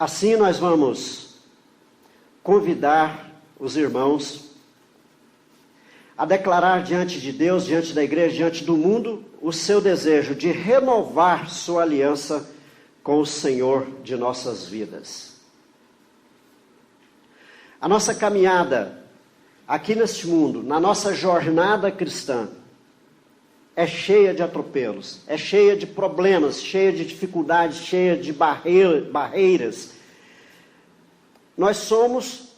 Assim nós vamos convidar os irmãos a declarar diante de Deus, diante da igreja, diante do mundo, o seu desejo de renovar sua aliança com o Senhor de nossas vidas. A nossa caminhada aqui neste mundo, na nossa jornada cristã, é cheia de atropelos, é cheia de problemas, cheia de dificuldades, cheia de barreiras. Nós somos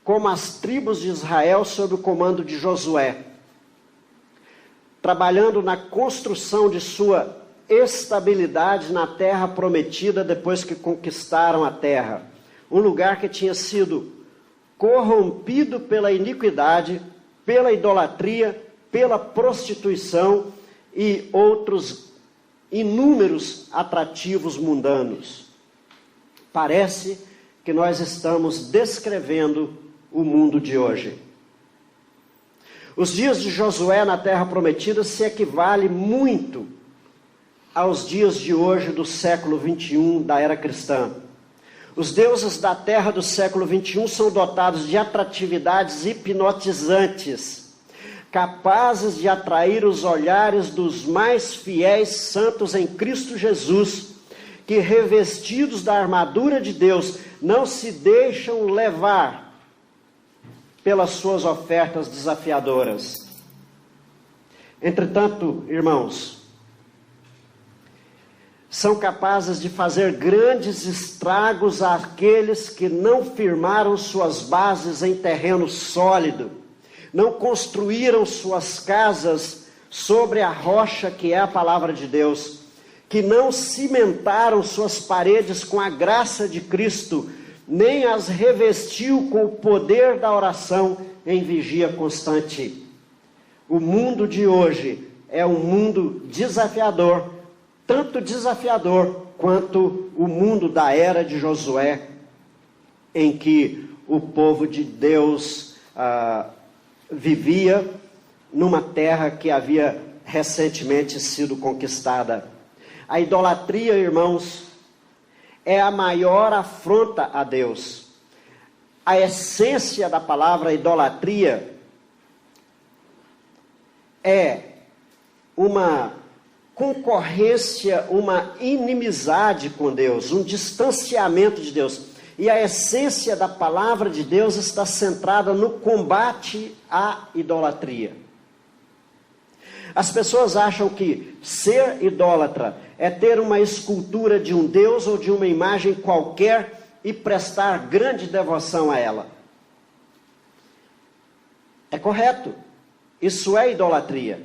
como as tribos de Israel sob o comando de Josué, trabalhando na construção de sua estabilidade na terra prometida depois que conquistaram a terra. Um lugar que tinha sido corrompido pela iniquidade, pela idolatria, pela prostituição e outros inúmeros atrativos mundanos. Parece que nós estamos descrevendo o mundo de hoje. Os dias de Josué na terra prometida se equivale muito aos dias de hoje do século 21 da era cristã. Os deuses da terra do século 21 são dotados de atratividades hipnotizantes, capazes de atrair os olhares dos mais fiéis santos em Cristo Jesus, que revestidos da armadura de Deus, não se deixam levar pelas suas ofertas desafiadoras. Entretanto, irmãos, são capazes de fazer grandes estragos àqueles que não firmaram suas bases em terreno sólido, não construíram suas casas sobre a rocha que é a palavra de Deus, que não cimentaram suas paredes com a graça de Cristo, nem as revestiu com o poder da oração em vigia constante. O mundo de hoje é um mundo desafiador, tanto desafiador quanto o mundo da era de Josué, em que o povo de Deus vivia numa terra que havia recentemente sido conquistada. A idolatria, irmãos, é a maior afronta a Deus. A essência da palavra idolatria é uma concorrência, uma inimizade com Deus, um distanciamento de Deus. E a essência da palavra de Deus está centrada no combate à idolatria. As pessoas acham que ser idólatra é ter uma escultura de um Deus ou de uma imagem qualquer e prestar grande devoção a ela. É correto. Isso é idolatria.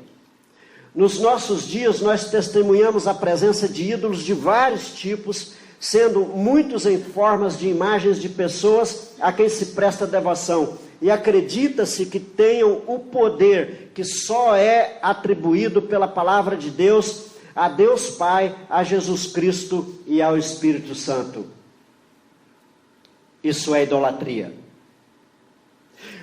Nos nossos dias nós testemunhamos a presença de ídolos de vários tipos, sendo muitos em formas de imagens de pessoas a quem se presta devoção. E acredita-se que tenham o poder que só é atribuído pela palavra de Deus a Deus Pai, a Jesus Cristo e ao Espírito Santo. Isso é idolatria.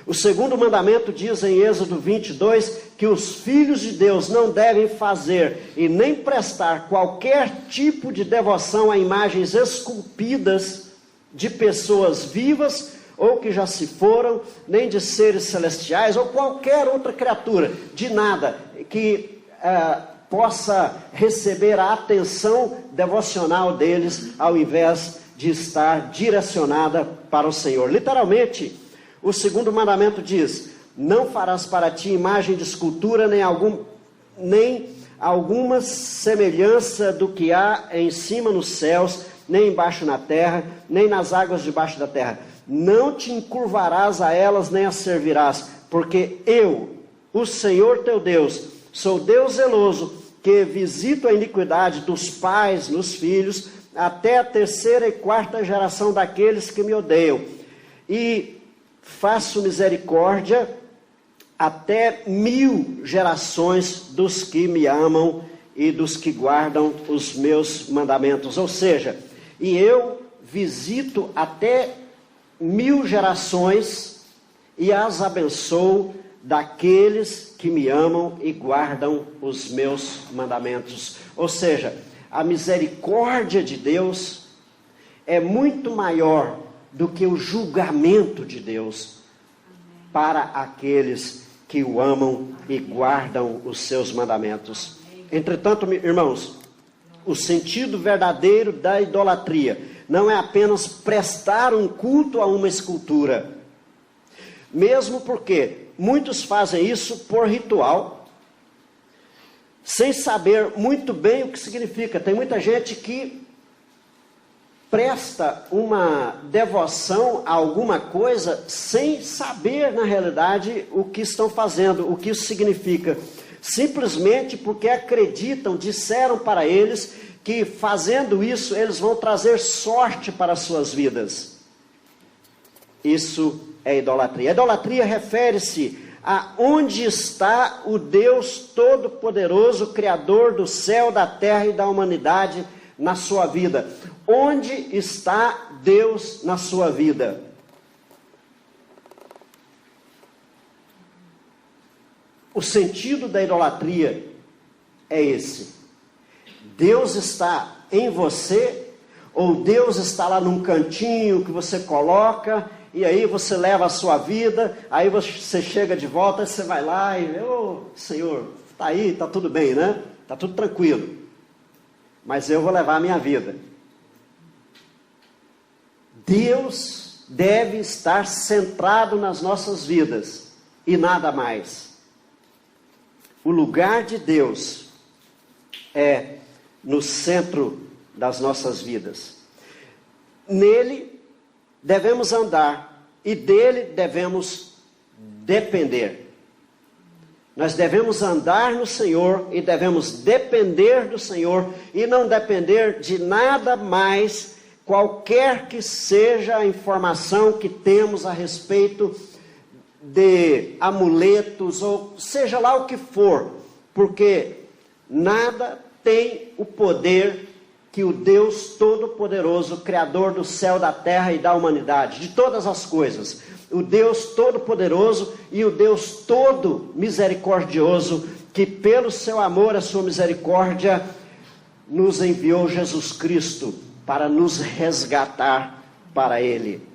O segundo mandamento diz em Êxodo 22 que os filhos de Deus não devem fazer e nem prestar qualquer tipo de devoção a imagens esculpidas de pessoas vivas ou que já se foram, nem de seres celestiais ou qualquer outra criatura, de nada que possa receber a atenção devocional deles, ao invés de estar direcionada para o Senhor. Literalmente, o segundo mandamento diz: não farás para ti imagem de escultura, nem alguma semelhança do que há em cima nos céus, nem embaixo na terra, nem nas águas debaixo da terra. Não te encurvarás a elas, nem as servirás, porque eu, o Senhor teu Deus, sou Deus zeloso, que visito a iniquidade dos pais nos filhos, até a terceira e quarta geração daqueles que me odeiam, e faço misericórdia até 1000 gerações dos que me amam e dos que guardam os meus mandamentos. Ou seja, e eu visito até 1000 gerações e as abençoo daqueles que me amam e guardam os meus mandamentos. Ou seja, a misericórdia de Deus é muito maior do que o julgamento de Deus para aqueles que o amam e guardam os seus mandamentos. Entretanto, irmãos, o sentido verdadeiro da idolatria não é apenas prestar um culto a uma escultura, mesmo porque muitos fazem isso por ritual, sem saber muito bem o que significa. Tem muita gente que presta uma devoção a alguma coisa sem saber, na realidade, o que estão fazendo, o que isso significa. Simplesmente porque acreditam, disseram para eles que fazendo isso eles vão trazer sorte para as suas vidas. Isso é idolatria. A idolatria refere-se a onde está o Deus Todo-Poderoso, Criador do céu, da terra e da humanidade na sua vida. Onde está Deus na sua vida? O sentido da idolatria é esse. Deus está em você, ou Deus está lá num cantinho que você coloca, e aí você leva a sua vida, aí você chega de volta, você vai lá e, Senhor, está aí, está tudo bem, né? Está tudo tranquilo. Mas eu vou levar a minha vida. Deus deve estar centrado nas nossas vidas e nada mais. O lugar de Deus é no centro das nossas vidas. Nele devemos andar e dele devemos depender. Nós devemos andar no Senhor e devemos depender do Senhor e não depender de nada mais, qualquer que seja a informação que temos a respeito de amuletos, ou seja lá o que for, porque nada tem o poder que o Deus Todo-Poderoso, Criador do céu, da terra e da humanidade, de todas as coisas, o Deus Todo-Poderoso e o Deus Todo Misericordioso, que pelo seu amor, a sua misericórdia, nos enviou Jesus Cristo para nos resgatar para Ele.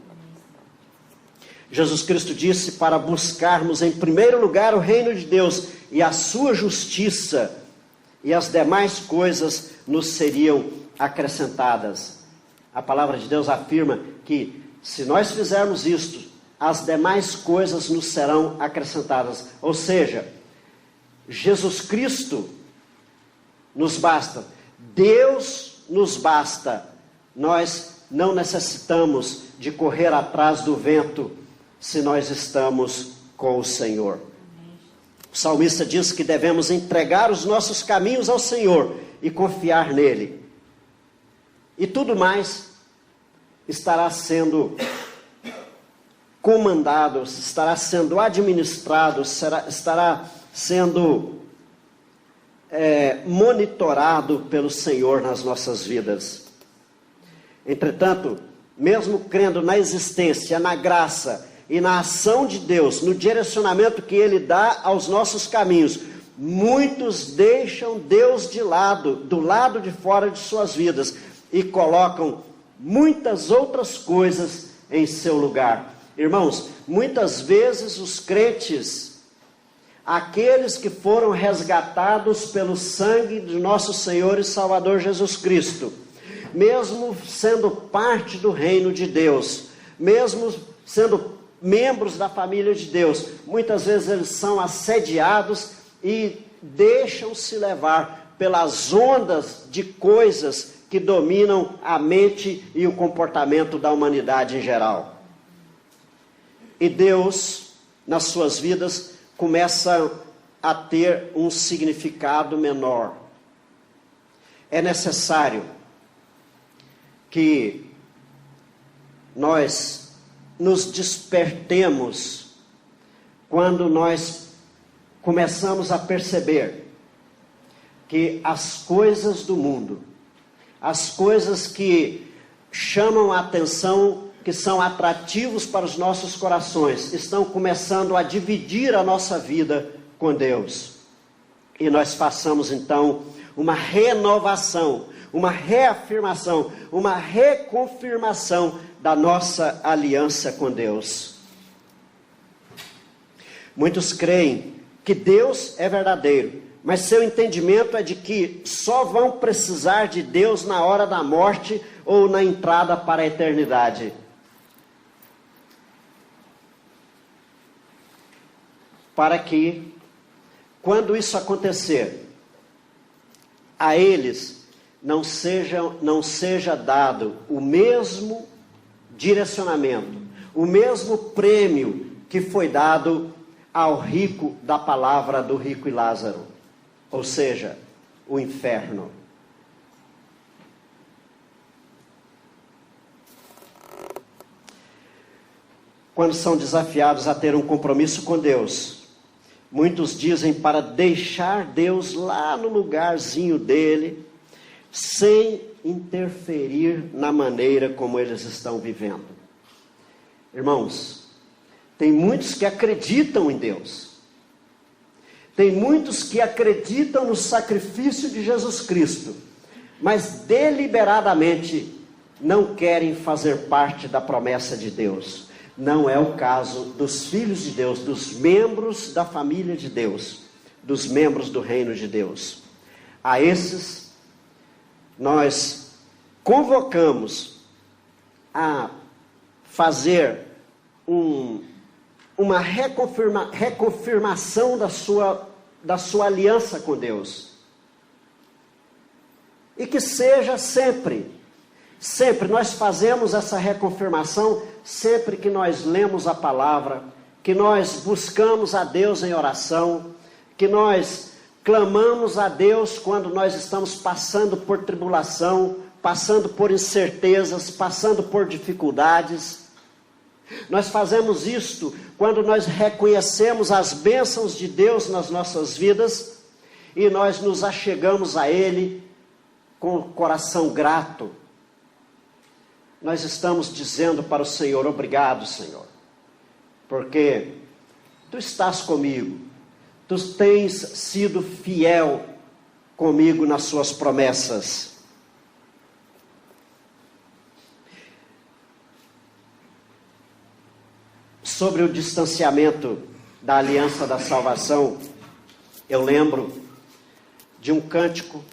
Jesus Cristo disse para buscarmos em primeiro lugar o reino de Deus e a sua justiça, e as demais coisas nos seriam acrescentadas. A palavra de Deus afirma que se nós fizermos isto, as demais coisas nos serão acrescentadas. Ou seja, Jesus Cristo nos basta, Deus nos basta. Nós não necessitamos de correr atrás do vento se nós estamos com o Senhor. O salmista diz que devemos entregar os nossos caminhos ao Senhor e confiar nele. E tudo mais estará sendo comandado, estará sendo administrado, estará sendo monitorado pelo Senhor nas nossas vidas. Entretanto, mesmo crendo na existência, na graça e na ação de Deus, no direcionamento que Ele dá aos nossos caminhos, muitos deixam Deus de lado, do lado de fora de suas vidas, e colocam muitas outras coisas em seu lugar. Irmãos, muitas vezes os crentes, aqueles que foram resgatados pelo sangue de nosso Senhor e Salvador Jesus Cristo, mesmo sendo parte do reino de Deus, mesmo sendo membros da família de Deus, muitas vezes eles são assediados e deixam-se levar pelas ondas de coisas que dominam a mente e o comportamento da humanidade em geral. E Deus, nas suas vidas, começa a ter um significado menor. É necessário que nós nos despertemos quando nós começamos a perceber que as coisas do mundo, as coisas que chamam a atenção, que são atrativos para os nossos corações, estão começando a dividir a nossa vida com Deus. E nós façamos então uma renovação, uma reafirmação, uma reconfirmação da nossa aliança com Deus. Muitos creem que Deus é verdadeiro, mas seu entendimento é de que só vão precisar de Deus na hora da morte ou na entrada para a eternidade. Para que, quando isso acontecer, a eles não seja dado o mesmo direcionamento, o mesmo prêmio que foi dado ao rico da palavra do rico e Lázaro, ou seja, o inferno. Quando são desafiados a ter um compromisso com Deus, muitos dizem para deixar Deus lá no lugarzinho dele, sem interferir na maneira como eles estão vivendo. Irmãos, tem muitos que acreditam em Deus. Tem muitos que acreditam no sacrifício de Jesus Cristo, mas deliberadamente não querem fazer parte da promessa de Deus. Não é o caso dos filhos de Deus, dos membros da família de Deus, dos membros do reino de Deus. A esses, nós convocamos a fazer uma reconfirmação da sua aliança com Deus. E que seja sempre nós fazemos essa reconfirmação sempre que nós lemos a palavra, que nós buscamos a Deus em oração, que nós clamamos a Deus quando nós estamos passando por tribulação, passando por incertezas, passando por dificuldades. Nós fazemos isto quando nós reconhecemos as bênçãos de Deus nas nossas vidas e nós nos achegamos a Ele com o coração grato. Nós estamos dizendo para o Senhor: obrigado, Senhor, porque Tu estás comigo, Tu tens sido fiel comigo nas Suas promessas. Sobre o distanciamento da aliança da salvação, eu lembro de um cântico.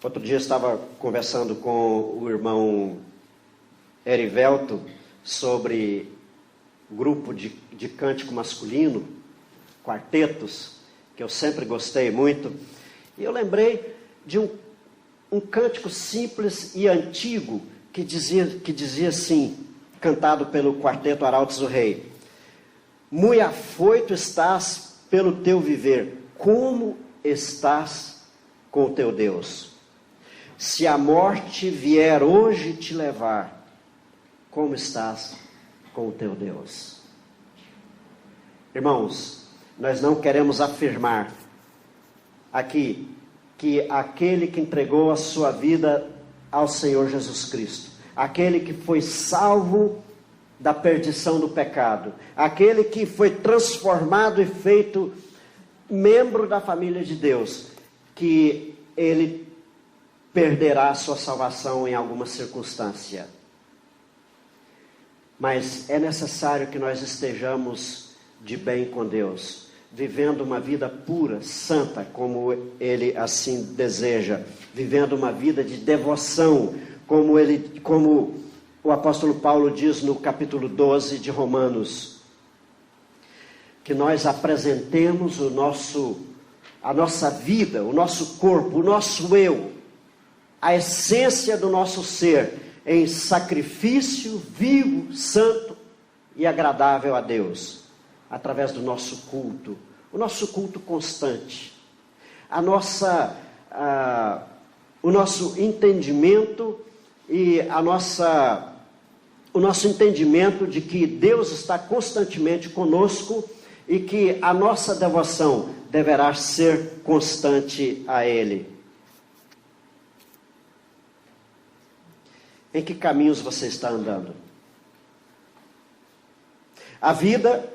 Outro dia eu estava conversando com o irmão Erivelto sobre grupo de cântico masculino, quartetos, que eu sempre gostei muito. E eu lembrei de um cântico simples e antigo que dizia assim, cantado pelo quarteto Arautos do Rei: muito afoito estás pelo teu viver, como estás com o teu Deus? Se a morte vier hoje te levar, como estás com o teu Deus? Irmãos, nós não queremos afirmar aqui que aquele que entregou a sua vida ao Senhor Jesus Cristo, aquele que foi salvo da perdição do pecado, aquele que foi transformado e feito membro da família de Deus, que ele perderá a sua salvação em alguma circunstância. Mas é necessário que nós estejamos de bem com Deus, vivendo uma vida pura, santa, como Ele assim deseja, vivendo uma vida de devoção, como o apóstolo Paulo diz no capítulo 12 de Romanos, que nós apresentemos a nossa vida, o nosso corpo, o nosso eu, a essência do nosso ser, em sacrifício vivo, santo e agradável a Deus, através do nosso culto, o nosso culto constante, o nosso entendimento e o nosso entendimento de que Deus está constantemente conosco e que a nossa devoção deverá ser constante a Ele. Em que caminhos você está andando? A vida,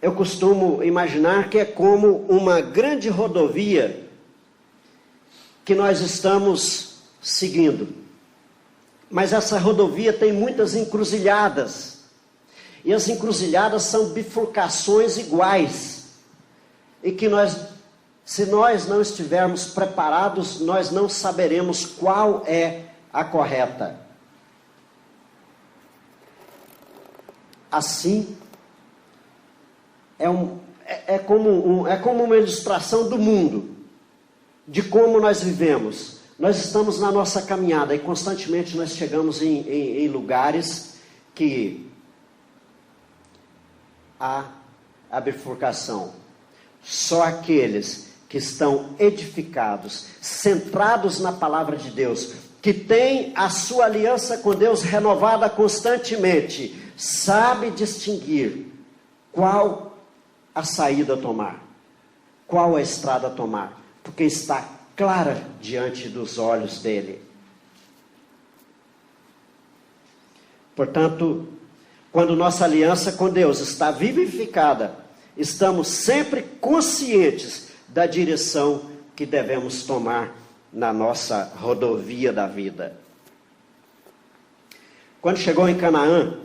eu costumo imaginar que é como uma grande rodovia que nós estamos seguindo. Mas essa rodovia tem muitas encruzilhadas. E as encruzilhadas são bifurcações iguais. E que se nós não estivermos preparados, nós não saberemos qual é a correta. Assim, é como uma ilustração do mundo, de como nós vivemos. Nós estamos na nossa caminhada e constantemente nós chegamos em lugares que há a bifurcação. Só aqueles que estão edificados, centrados na palavra de Deus, que têm a sua aliança com Deus renovada constantemente, sabe distinguir qual a saída a tomar, qual a estrada a tomar, porque está clara diante dos olhos dele. Portanto, quando nossa aliança com Deus está vivificada, estamos sempre conscientes da direção que devemos tomar na nossa rodovia da vida. Quando chegou em Canaã,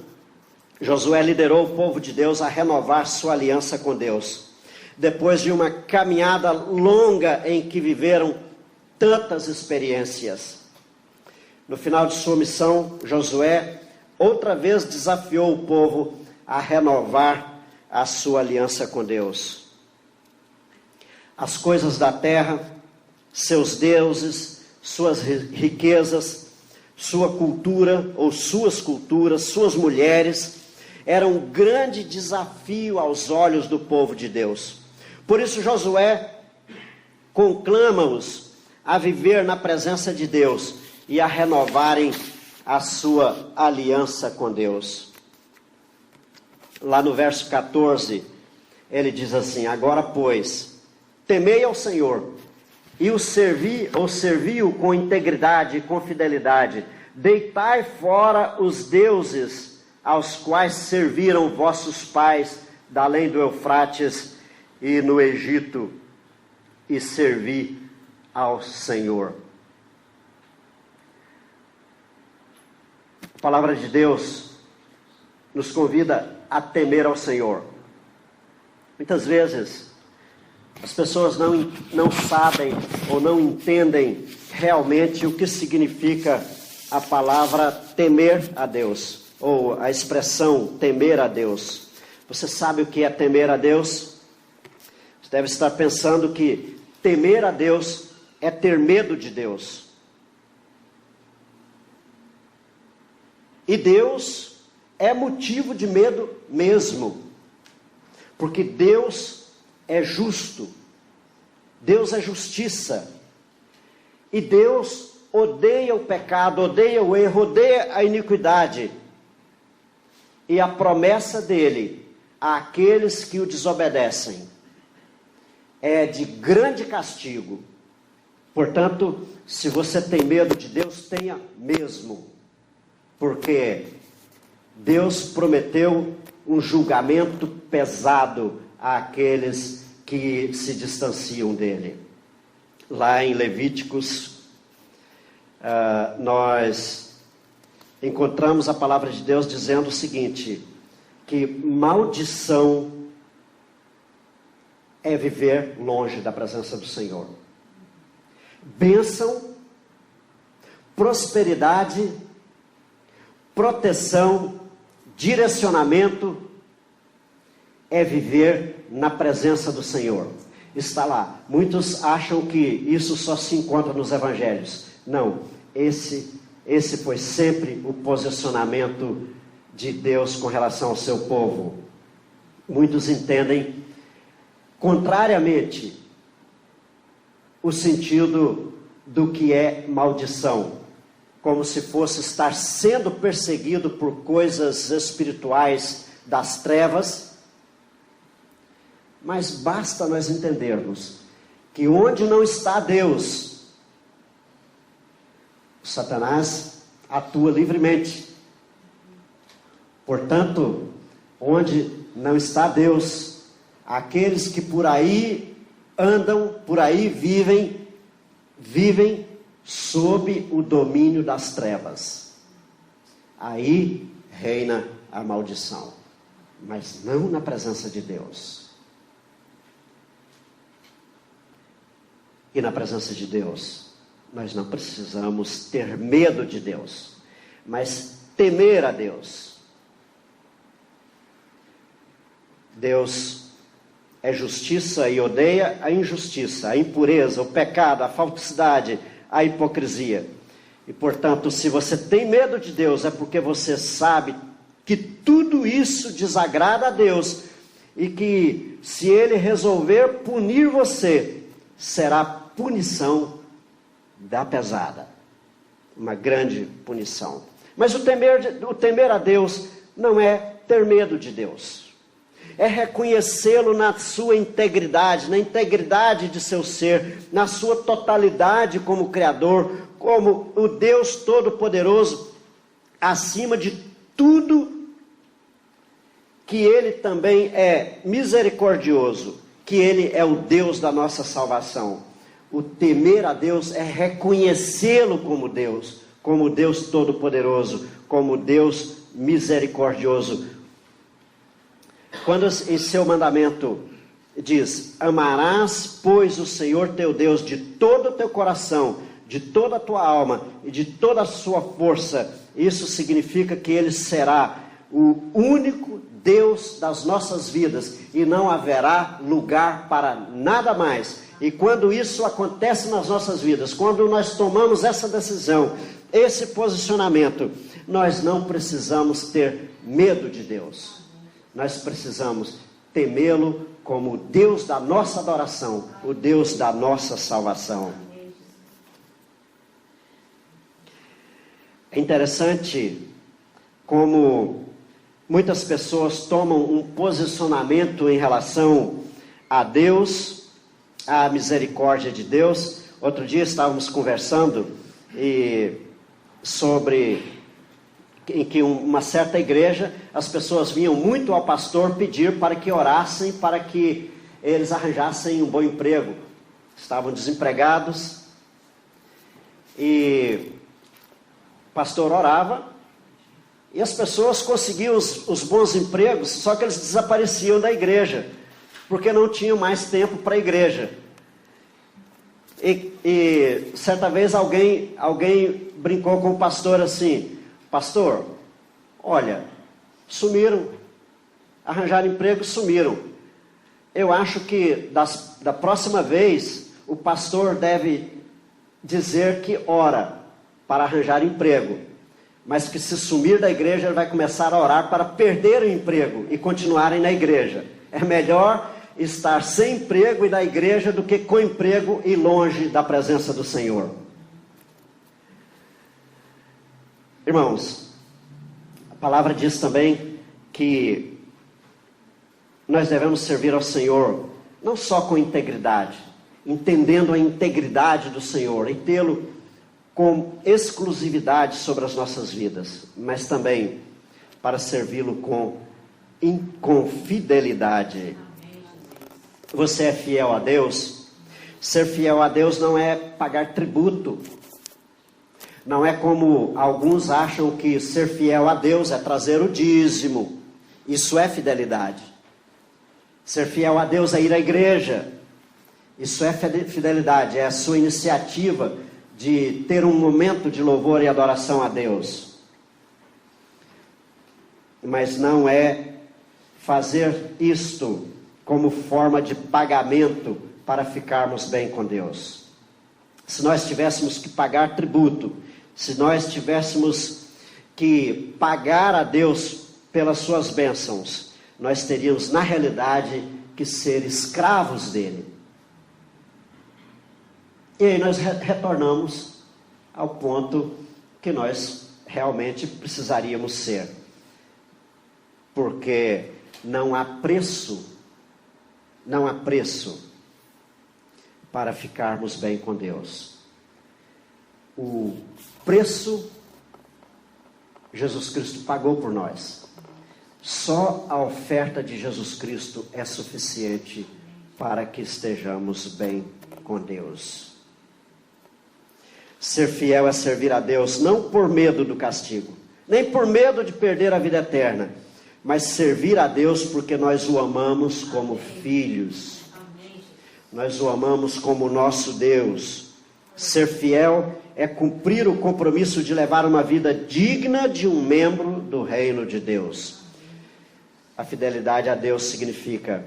Josué liderou o povo de Deus a renovar sua aliança com Deus. Depois de uma caminhada longa em que viveram tantas experiências. No final de sua missão, Josué outra vez desafiou o povo a renovar a sua aliança com Deus. As coisas da terra, seus deuses, suas riquezas, sua cultura ou suas culturas, suas mulheres, eram um grande desafio aos olhos do povo de Deus. Por isso Josué conclama-os a viver na presença de Deus e a renovarem a sua aliança com Deus. Lá no verso 14, ele diz assim: agora, pois, temei ao Senhor e o servi-o com integridade e com fidelidade. Deitai fora os deuses aos quais serviram vossos pais da além do Eufrates e no Egito, e servi ao Senhor. A palavra de Deus nos convida a temer ao Senhor. Muitas vezes as pessoas não sabem ou não entendem realmente o que significa a palavra temer a Deus, ou a expressão temer a Deus. Você sabe o que é temer a Deus? Você deve estar pensando que temer a Deus é ter medo de Deus. E Deus é motivo de medo mesmo, porque Deus é justo, Deus é justiça, e Deus odeia o pecado, odeia o erro, odeia a iniquidade, e a promessa dele àqueles que o desobedecem é de grande castigo. Portanto, se você tem medo de Deus, tenha mesmo, porque Deus prometeu um julgamento pesado àqueles que se distanciam dele. Lá em Levíticos, nós encontramos a palavra de Deus dizendo o seguinte, que maldição é viver longe da presença do Senhor. Bênção, prosperidade, proteção, direcionamento é viver na presença do Senhor. Está lá. Muitos acham que isso só se encontra nos evangelhos. Não, esse foi sempre o posicionamento de Deus com relação ao seu povo. Muitos entendem contrariamente o sentido do que é maldição, como se fosse estar sendo perseguido por coisas espirituais das trevas. Mas basta nós entendermos que onde não está Deus, Satanás atua livremente. Portanto, onde não está Deus, aqueles que por aí andam, por aí vivem sob o domínio das trevas. Aí reina a maldição, mas não na presença de Deus. E na presença de Deus, nós não precisamos ter medo de Deus, mas temer a Deus. Deus é justiça e odeia a injustiça, a impureza, o pecado, a falsidade, a hipocrisia. E portanto, se você tem medo de Deus, é porque você sabe que tudo isso desagrada a Deus, e que se Ele resolver punir você, será punição da pesada, uma grande punição. Mas o temer a Deus não é ter medo de Deus, é reconhecê-lo na sua integridade, na integridade de seu ser, na sua totalidade como Criador, como o Deus Todo-Poderoso, acima de tudo, que Ele também é misericordioso, que Ele é o Deus da nossa salvação. O temer a Deus é reconhecê-lo como Deus Todo-Poderoso, como Deus misericordioso. Quando em seu mandamento diz: amarás, pois, o Senhor teu Deus de todo o teu coração, de toda a tua alma e de toda a sua força, isso significa que Ele será o único Deus das nossas vidas, e não haverá lugar para nada mais. E quando isso acontece nas nossas vidas, quando nós tomamos essa decisão, esse posicionamento, nós não precisamos ter medo de Deus. Nós precisamos temê-lo como o Deus da nossa adoração, o Deus da nossa salvação. É interessante como muitas pessoas tomam um posicionamento em relação a Deus, à misericórdia de Deus. Outro dia estávamos conversando sobre em que uma certa igreja, as pessoas vinham muito ao pastor pedir para que orassem, para que eles arranjassem um bom emprego. Estavam desempregados e o pastor orava, e as pessoas conseguiam os bons empregos, só que eles desapareciam da igreja, porque não tinham mais tempo para a igreja. E certa vez alguém brincou com o pastor assim: pastor, olha, sumiram, arranjaram emprego, sumiram. Eu acho que da próxima vez o pastor deve dizer que ora para arranjar emprego, mas que se sumir da igreja ele vai começar a orar para perder o emprego e continuarem na igreja. É melhor estar sem emprego e na igreja do que com emprego e longe da presença do Senhor. Irmãos, a palavra diz também que nós devemos servir ao Senhor não só com integridade, entendendo a integridade do Senhor e tê-lo com exclusividade sobre as nossas vidas, mas também para servi-lo com fidelidade. Você é fiel a Deus? Ser fiel a Deus não é pagar tributo. Não é como alguns acham que ser fiel a Deus é trazer o dízimo. Isso é fidelidade. Ser fiel a Deus é ir à igreja. Isso é fidelidade, é a sua iniciativa de ter um momento de louvor e adoração a Deus. Mas não é fazer isto como forma de pagamento para ficarmos bem com Deus. Se nós tivéssemos que pagar tributo, se nós tivéssemos que pagar a Deus pelas suas bênçãos, nós teríamos, na realidade, que ser escravos dele. E aí nós retornamos ao ponto que nós realmente precisaríamos ser. Porque não há preço para ficarmos bem com Deus. O preço Jesus Cristo pagou por nós. Só a oferta de Jesus Cristo é suficiente para que estejamos bem com Deus. Ser fiel é servir a Deus, não por medo do castigo, nem por medo de perder a vida eterna, mas servir a Deus porque nós o amamos como filhos. Nós o amamos como nosso Deus. Ser fiel é cumprir o compromisso de levar uma vida digna de um membro do reino de Deus. A fidelidade a Deus significa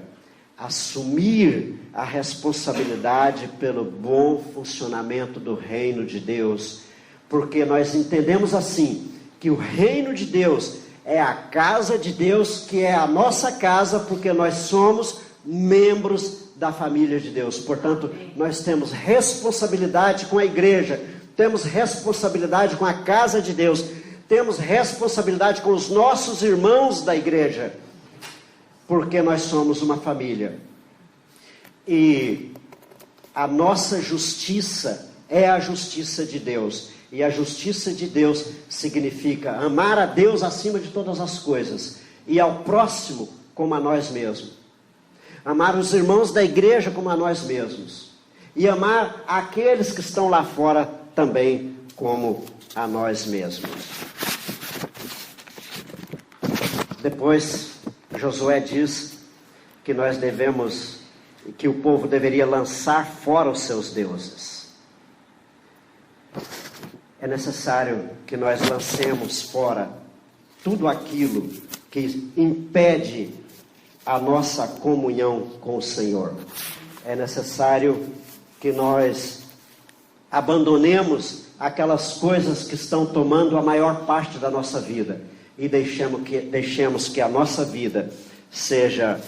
assumir a responsabilidade pelo bom funcionamento do reino de Deus, porque nós entendemos assim, que o reino de Deus é a casa de Deus, que é a nossa casa, porque nós somos membros da família de Deus. Portanto, nós temos responsabilidade com a igreja, temos responsabilidade com a casa de Deus, temos responsabilidade com os nossos irmãos da igreja, porque nós somos uma família. E a nossa justiça é a justiça de Deus. E a justiça de Deus significa amar a Deus acima de todas as coisas e ao próximo como a nós mesmos. Amar os irmãos da igreja como a nós mesmos. E amar aqueles que estão lá fora também como a nós mesmos. Depois, Josué diz que nós devemos, que o povo deveria lançar fora os seus deuses. É necessário que nós lancemos fora tudo aquilo que impede a nossa comunhão com o Senhor. É necessário que nós abandonemos aquelas coisas que estão tomando a maior parte da nossa vida e deixemos que a nossa vida seja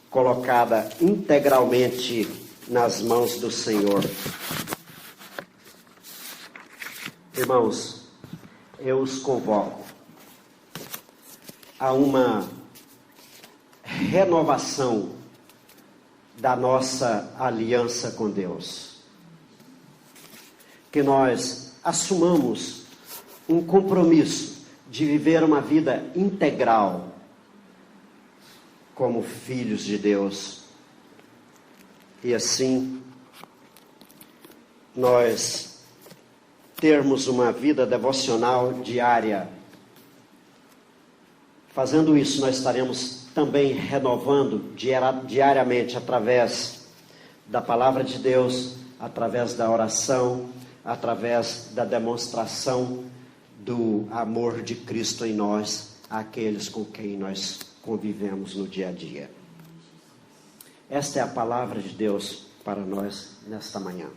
colocada integralmente nas mãos do Senhor. Irmãos, eu os convoco a uma renovação da nossa aliança com Deus. Que nós assumamos um compromisso de viver uma vida integral como filhos de Deus. E assim, nós termos uma vida devocional diária. Fazendo isso, nós estaremos também renovando diariamente através da palavra de Deus, através da oração, através da demonstração do amor de Cristo em nós, àqueles com quem nós convivemos no dia a dia. Esta é a palavra de Deus para nós nesta manhã.